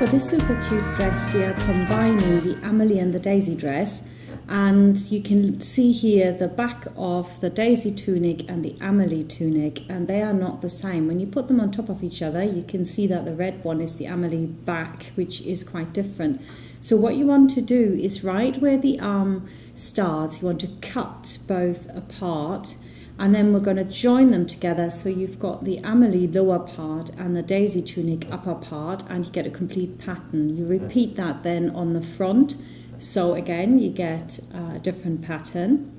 For this super cute dress, we are combining the Amelie and the Daisy dress, and you can see here the back of the Daisy tunic and the Amelie tunic, and they are not the same. When you put them on top of each other, you can see that the red one is the Amelie back, which is quite different. So what you want to do is right where the arm starts, you want to cut both apart, and then we're going to join them together, so you've got the Amelie lower part and the Daisy tunic upper part, and you get a complete pattern. You repeat that then on the front, so again you get a different pattern.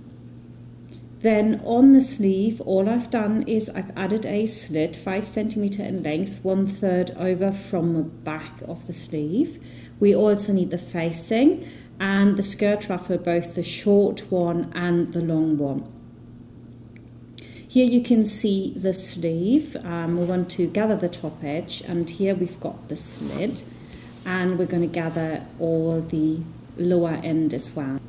Then on the sleeve, all I've done is I've added a slit 5 centimeter in length, 1/3 over from the back of the sleeve. We also need the facing and the skirt ruffle, both the short one and the long one. Here you can see the sleeve. We want to gather the top edge, and here we've got the slit, and we're going to gather all the lower end as well.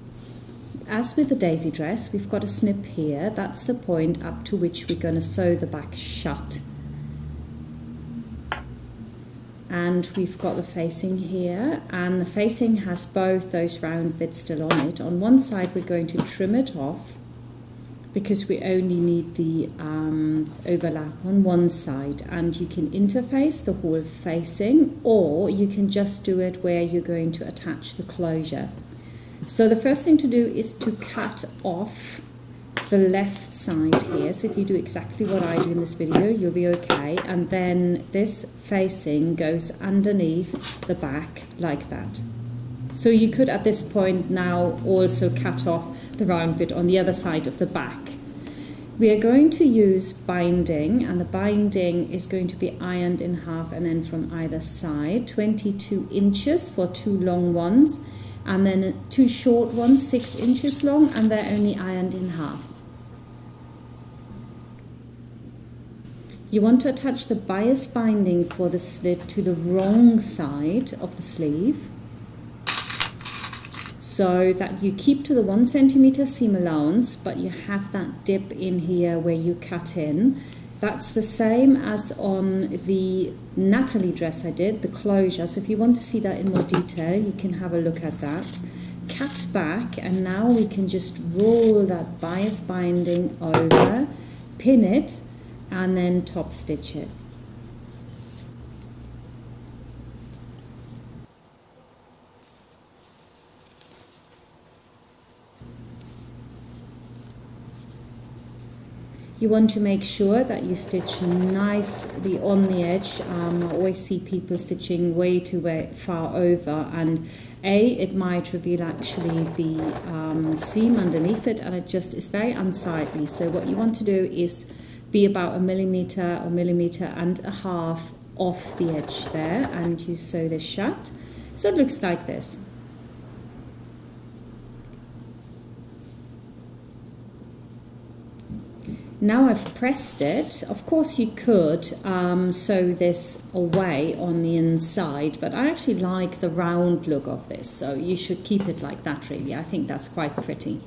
As with the Daisy dress, we've got a snip here. That's the point up to which we're going to sew the back shut. And we've got the facing here, and the facing has both those round bits still on it. On one side we're going to trim it off, because we only need the overlap on one side, and you can interface the whole facing, or you can just do it where you're going to attach the closure. So the first thing to do is to cut off the left side here. So if you do exactly what I do in this video, you'll be okay. And then this facing goes underneath the back like that. So you could at this point now also cut off the round bit on the other side of the back. We are going to use binding, and the binding is going to be ironed in half and then from either side, 22 inches for 2 long ones, and then 2 short ones, 6 inches long, and they're only ironed in half. You want to attach the bias binding for the slit to the wrong side of the sleeve, so that you keep to the 1 centimeter seam allowance, but you have that dip in here where you cut in. That's the same as on the Natalie dress I did, the closure. So if you want to see that in more detail, you can have a look at that. Cut back, and now we can just roll that bias binding over, pin it, and then top stitch it. You want to make sure that you stitch nicely on the edge. I always see people stitching way too far over, and it might reveal actually the seam underneath it, and it just is very unsightly. So what you want to do is be about 1 millimeter or 1.5 millimeters off the edge there, and you sew this shut. So it looks like this. Now I've pressed it. Of course you could sew this away on the inside, but I actually like the round look of this, so you should keep it like that really. I think that's quite pretty.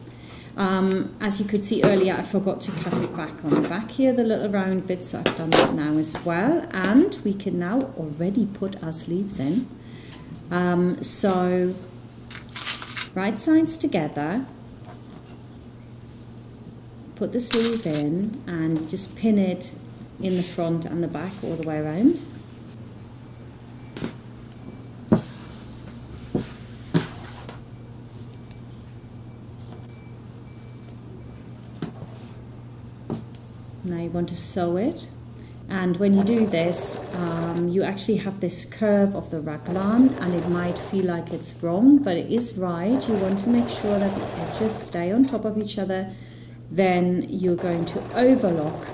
As you could see earlier, I forgot to cut it back on the back here, the little round bit, so I've done that now as well. And we can now already put our sleeves in. So right sides together, put the sleeve in, and just pin it in the front and the back all the way around. Now you want to sew it, and when you do this, you actually have this curve of the raglan, and it might feel like it's wrong, but it is right. You want to make sure that the edges stay on top of each other. Then you're going to overlock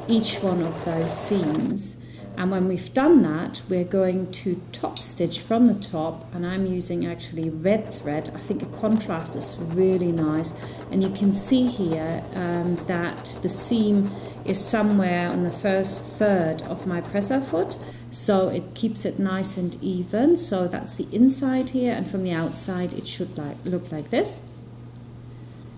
each one of those seams, and when we've done that, we're going to top stitch from the top, and I'm using actually red thread. I think the contrast is really nice, and you can see here that the seam is somewhere on the first third of my presser foot, so it keeps it nice and even. So that's the inside here, and from the outside it should look like this.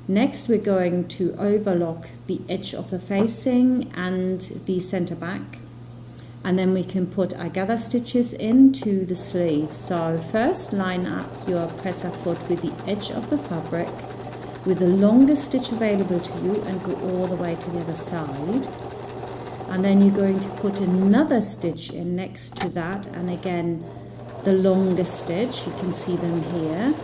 Next we're going to overlock the edge of the facing and the center back, and then we can put our gather stitches into the sleeve. So first line up your presser foot with the edge of the fabric with the longest stitch available to you and go all the way to the other side. And then you're going to put another stitch in next to that, and again the longest stitch, you can see them here.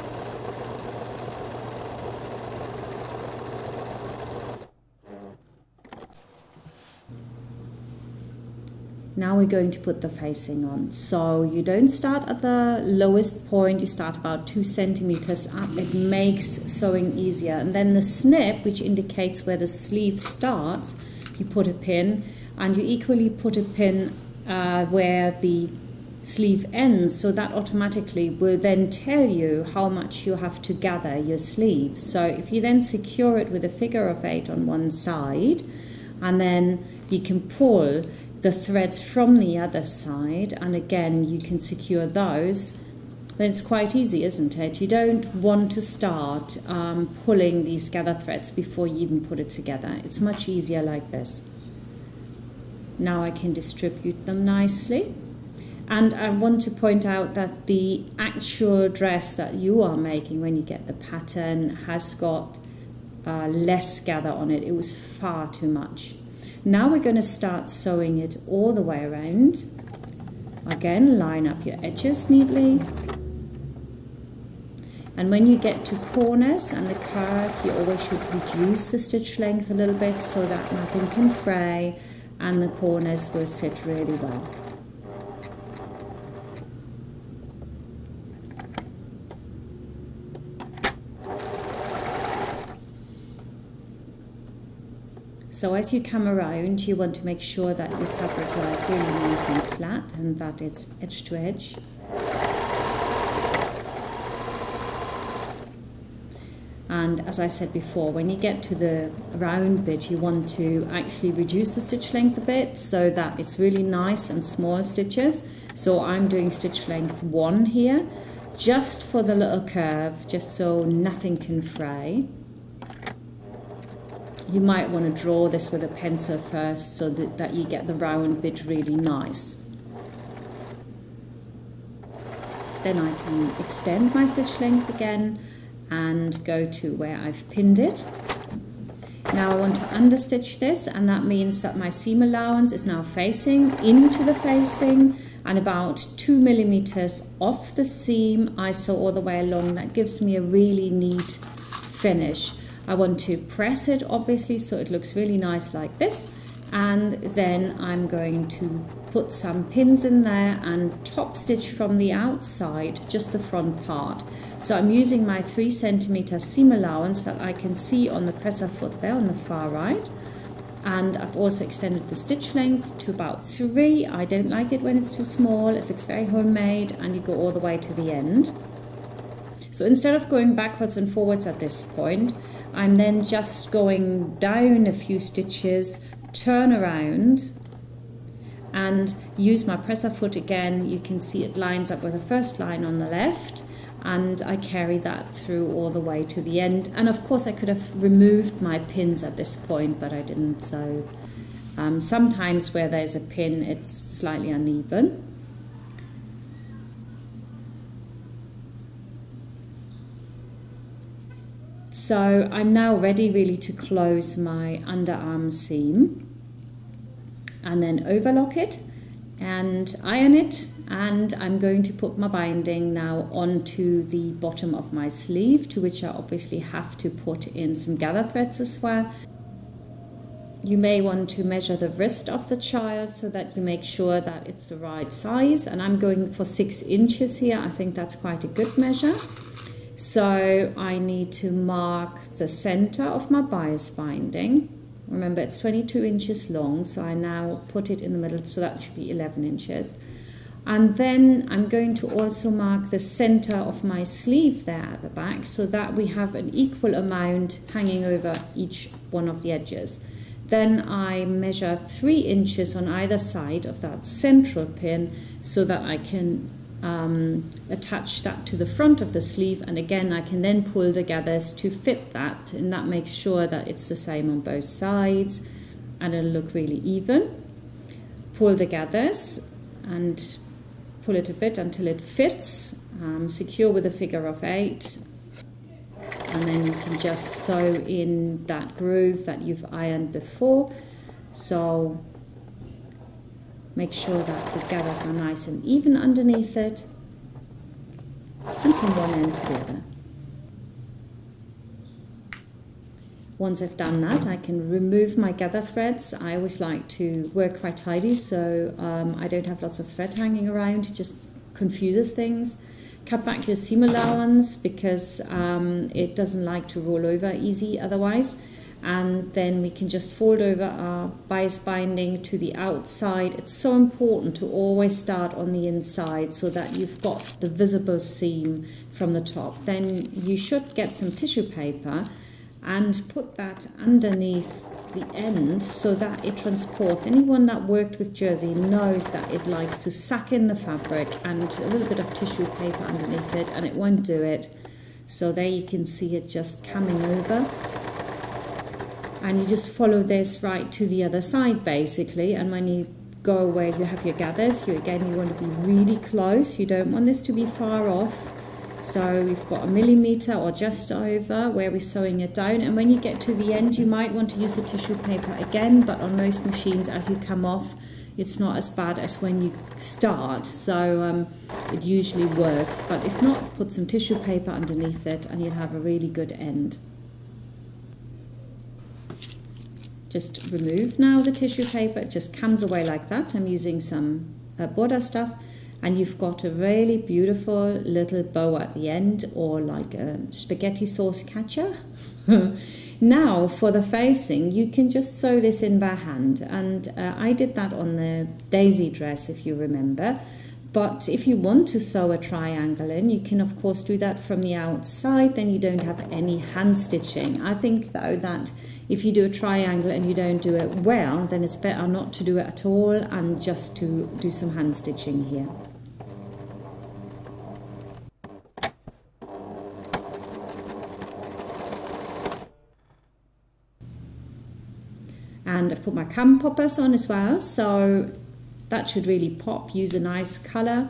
Now we're going to put the facing on. So you don't start at the lowest point, you start about 2 centimeters up. It makes sewing easier. And then the snip, which indicates where the sleeve starts, you put a pin, and you equally put a pin where the sleeve ends, so that automatically will then tell you how much you have to gather your sleeve. So if you then secure it with a figure of 8 on one side, and then you can pull the threads from the other side, and again you can secure those, then it's quite easy, isn't it? You don't want to start pulling these gather threads before you even put it together. It's much easier like this. Now I can distribute them nicely. And I want to point out that the actual dress that you are making when you get the pattern has got less gather on it. It was far too much. Now we're going to start sewing it all the way around. Again, line up your edges neatly. And when you get to corners and the curve, you always should reduce the stitch length a little bit so that nothing can fray and the corners will sit really well. So as you come around, you want to make sure that your fabric lies really nice and flat and that it's edge to edge. And as I said before, when you get to the round bit, you want to actually reduce the stitch length a bit so that it's really nice and small stitches. So I'm doing stitch length 1 here, just for the little curve, just so nothing can fray. You might want to draw this with a pencil first so that you get the round bit really nice. Then I can extend my stitch length again and go to where I've pinned it. Now I want to understitch this, and that means that my seam allowance is now facing into the facing and about 2 millimeters off the seam. I sew all the way along. That gives me a really neat finish. I want to press it obviously so it looks really nice like this, and then I'm going to put some pins in there and top stitch from the outside, just the front part. So I'm using my 3 centimeter seam allowance that I can see on the presser foot there on the far right, and I've also extended the stitch length to about 3. I don't like it when it's too small, it looks very homemade, and you go all the way to the end. So instead of going backwards and forwards at this point, I'm then just going down a few stitches, turn around and use my presser foot again. You can see it lines up with the first line on the left, and I carry that through all the way to the end. And of course I could have removed my pins at this point, but I didn't. So sometimes where there's a pin, it's slightly uneven. So I'm now ready really to close my underarm seam and then overlock it and iron it, and I'm going to put my binding now onto the bottom of my sleeve, to which I obviously have to put in some gather threads as well. You may want to measure the wrist of the child so that you make sure that it's the right size, and I'm going for 6 inches here. I think that's quite a good measure. So I need to mark the center of my bias binding. Remember, it's 22 inches long, so I now put it in the middle, so that should be 11 inches. And then I'm going to also mark the center of my sleeve there at the back, so that we have an equal amount hanging over each one of the edges. Then I measure 3 inches on either side of that central pin so that I can attach that to the front of the sleeve, and again I can then pull the gathers to fit that, and that makes sure that it's the same on both sides and it'll look really even. pull the gathers and pull it a bit until it fits, secure with a figure of 8, and then you can just sew in that groove that you've ironed before. So make sure that the gathers are nice and even underneath it, and from one end to the other. Once I've done that, I can remove my gather threads. I always like to work quite tidy, so I don't have lots of thread hanging around. It just confuses things. Cut back your seam allowance because it doesn't like to roll over easy otherwise. And then we can just fold over our bias binding to the outside. It's so important to always start on the inside so that you've got the visible seam from the top. Then you should get some tissue paper and put that underneath the end so that it transports. Anyone that worked with jersey knows that it likes to suck in the fabric, and a little bit of tissue paper underneath it and it won't do it. So there you can see it just coming over, and you just follow this right to the other side basically. And when you go where you have your gathers, you want to be really close. You don't want this to be far off. So we've got 1 millimeter or just over where we're sewing it down, and when you get to the end you might want to use the tissue paper again, but on most machines as you come off it's not as bad as when you start, so it usually works. But if not, put some tissue paper underneath it and you'll have a really good end. Just remove now the tissue paper, it just comes away like that. I'm using some border stuff. And you've got a really beautiful little bow at the end, or like a spaghetti sauce catcher. Now for the facing, you can just sew this in by hand. And I did that on the Daisy dress, if you remember. But if you want to sew a triangle in, you can of course do that from the outside, then you don't have any hand stitching. I think though that if you do a triangle and you don't do it well, then it's better not to do it at all and just to do some hand stitching here. And I've put my cam poppers on as well, so that should really pop. Use a nice colour.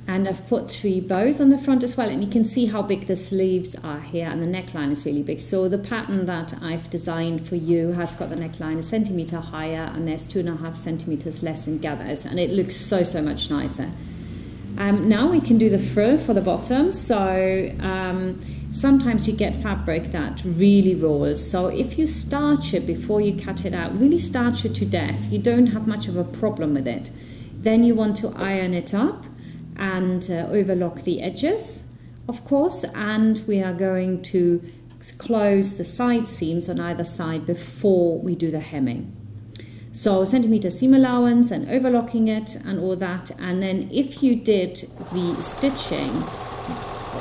And I've put 3 bows on the front as well, and you can see how big the sleeves are here, and the neckline is really big. So the pattern that I've designed for you has got the neckline 1 centimetre higher, and there's 2.5 centimetres less in gathers, and it looks so much nicer. Now we can do the frill for the bottom. So sometimes you get fabric that really rolls, so if you starch it before you cut it out, really starch it to death, you don't have much of a problem with it. Then you want to iron it up and overlock the edges, of course, and we are going to close the side seams on either side before we do the hemming. So centimetre seam allowance and overlocking it and all that. And then if you did the stitching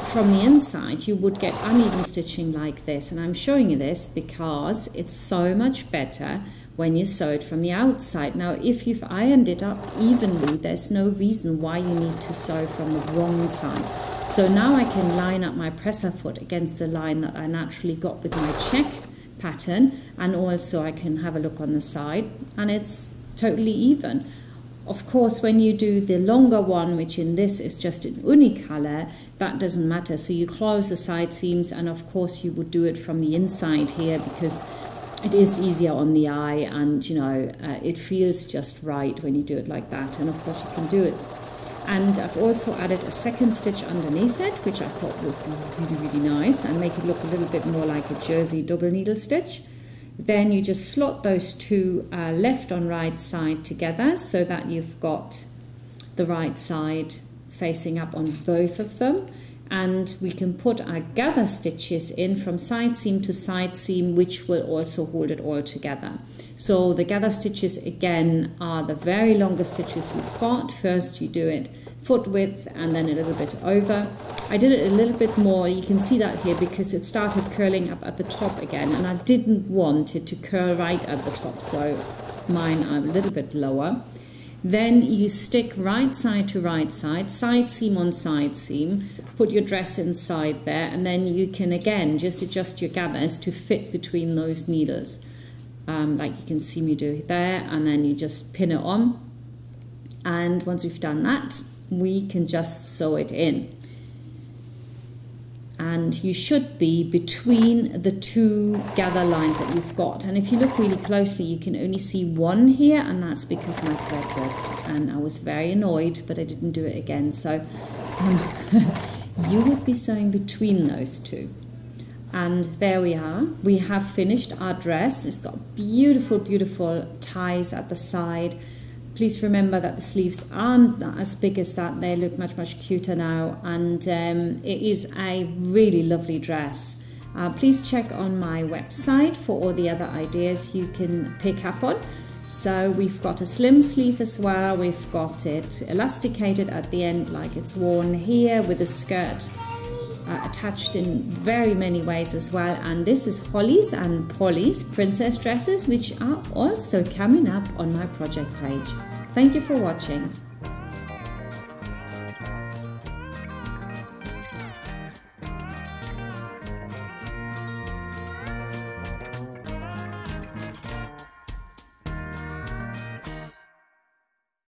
from the inside, you would get uneven stitching like this. And I'm showing you this because it's so much better when you sew it from the outside. Now, if you've ironed it up evenly, there's no reason why you need to sew from the wrong side. So now I can line up my presser foot against the line that I naturally got with my check pattern, and also I can have a look on the side and it's totally even. Of course, when you do the longer one, which in this is just in uni color, that doesn't matter. So you close the side seams, and of course you would do it from the inside here because it is easier on the eye, and you know it feels just right when you do it like that. And of course you can do it. And I've also added a second stitch underneath it, which I thought would be really nice and make it look a little bit more like a jersey double needle stitch. Then you just slot those 2 left on right side together so that you've got the right side facing up on both of them. And we can put our gather stitches in from side seam to side seam, which will also hold it all together. So the gather stitches again are the very longest stitches you've got. First you do it foot width and then a little bit over. I did it a little bit more, you can see that here, because it started curling up at the top again, and I didn't want it to curl right at the top, so mine are a little bit lower. Then you stick right side to right side, side seam on side seam, put put your dress inside there, and then you can again just adjust your gathers to fit between those needles, like you can see me do there, and then you just pin it on. And once we've done that, we can just sew it in. And you should be between the two gather lines that you've got. And if you look really closely, you can only see one here, and that's because my thread ripped. And I was very annoyed, but I didn't do it again. So you would be sewing between those two. And there we are. We have finished our dress. It's got beautiful, beautiful ties at the side. Please remember that the sleeves aren't as big as that. They look much, much cuter now. And it is a really lovely dress. Please check on my website for all the other ideas you can pick up on. So we've got a slim sleeve as well. We've got it elasticated at the end like it's worn here, with a skirt attached in very many ways as well. And this is Holly's and Polly's princess dresses, which are also coming up on my project page. Thank you for watching.